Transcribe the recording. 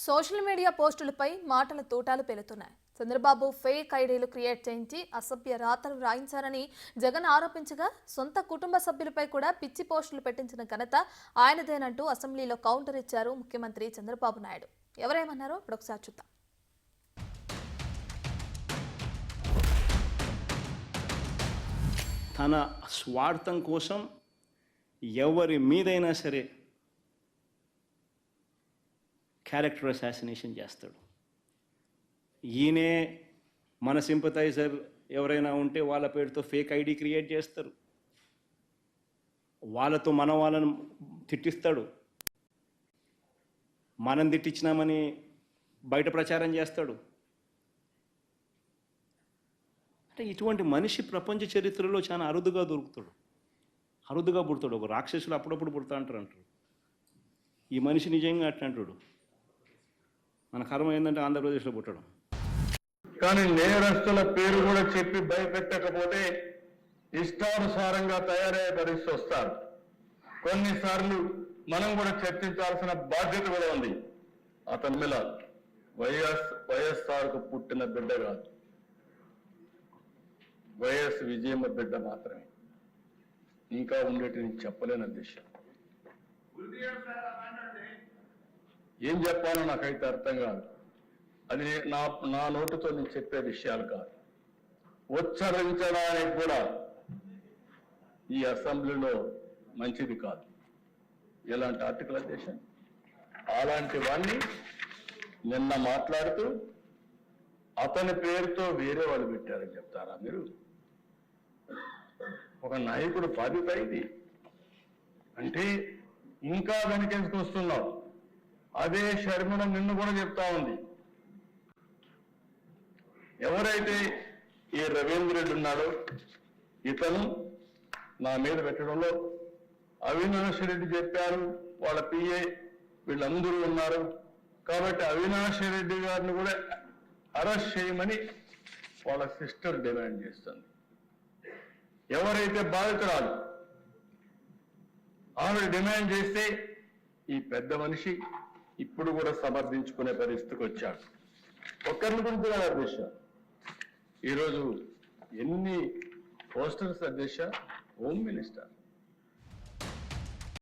Social media పోస్టులపై మాటల తూటాలు పేలుతున్నాయి. Chandrababu fake ఐడీలు create చేయించి అసభ్య రాతలు రాయించారని జగన్ ఆరోపించగా సొంత కుటుంబ సభ్యులపై కూడా పిచ్చి పోస్టులు పెట్టించిన ఘనత ఆయనదేనంటూ అసెంబ్లీలో కౌంటర్ ఇచ్చారు ముఖ్యమంత్రి చంద్రబాబు నాయుడు. ఎవరేమన్నారో ఇప్పుడు ఒకసారి చూద్దాం. తన స్వార్థం కోసం ఎవరి మీదైనా సరే క్యారెక్టర్ అసాసినేషన్ చేస్తాడు. ఈయనే మన సింపథైజర్ ఎవరైనా ఉంటే వాళ్ళ పేరుతో ఫేక్ ఐడి క్రియేట్ చేస్తారు, వాళ్ళతో వాళ్ళను తిట్టిస్తాడు, మనం తిట్టించినామని బయట ప్రచారం చేస్తాడు. అంటే ఇటువంటి మనిషి ప్రపంచ చరిత్రలో చాలా అరుదుగా దొరుకుతాడు, అరుదుగా పుడతాడు. ఒక రాక్షసులు అప్పుడప్పుడు పుడతా అంటారు. ఈ మనిషి నిజంగా అట్లాంటాడు. మన కర్మ ఏంటంటే ఆంధ్రప్రదేశ్లో పుట్టడం. కానీ నేరస్తుల పేరు కూడా చెప్పి భయపెట్టకపోతే ఇష్టానుసారంగా తయారయ్యే పరిస్థితి వస్తారు. కొన్నిసార్లు మనం కూడా చర్చించాల్సిన బాధ్యత కూడా ఉంది. అతని మీద వైఎస్ఆర్కు పుట్టిన బిడ్డ కాదు, వైఎస్ విజయమ్మ బిడ్డ మాత్రమే. ఇంకా ఉండేటి నేను చెప్పలేని అధ్యక్ష. ఏం చెప్పాలో నాకైతే అర్థం కాదు. అది నా నోటితో నేను చెప్పే విషయాలు కాదు. ఉచ్చరించడానికి కూడా ఈ అసెంబ్లీలో మంచిది కాదు. ఎలాంటి ఆర్టికల్ అధ్యక్ష? అలాంటి వాడిని నిన్న మాట్లాడుతూ అతని పేరుతో వేరే వాళ్ళు పెట్టారని చెప్తారా మీరు? ఒక నాయకుడు బాధ్యత ఇది అంటే ఇంకా వెనకేసుకు వస్తున్నావు. అదే షర్మిల నిన్ను కూడా చెప్తా ఉంది. ఎవరైతే ఈ రవీంద్ర రెడ్డి ఉన్నాడో ఇతను నా మీద పెట్టడంలో అవినాష్ రెడ్డి చెప్పారు, వాళ్ళ పిఏ వీళ్ళందరూ ఉన్నారు కాబట్టి అవినాష్ రెడ్డి గారిని కూడా అరెస్ట్ చేయమని వాళ్ళ సిస్టర్ డిమాండ్ చేస్తుంది. ఎవరైతే బాధితురాలు ఆవిడ డిమాండ్ చేస్తే ఈ పెద్ద మనిషి ఇప్పుడు కూడా సమర్థించుకునే పరిస్థితికి వచ్చాడు. ఒక్కరిని గురించి కాదు అధ్యక్ష, ఈరోజు ఎన్ని పోస్టర్స్ అధ్యక్ష, హోమ్ మినిస్టర్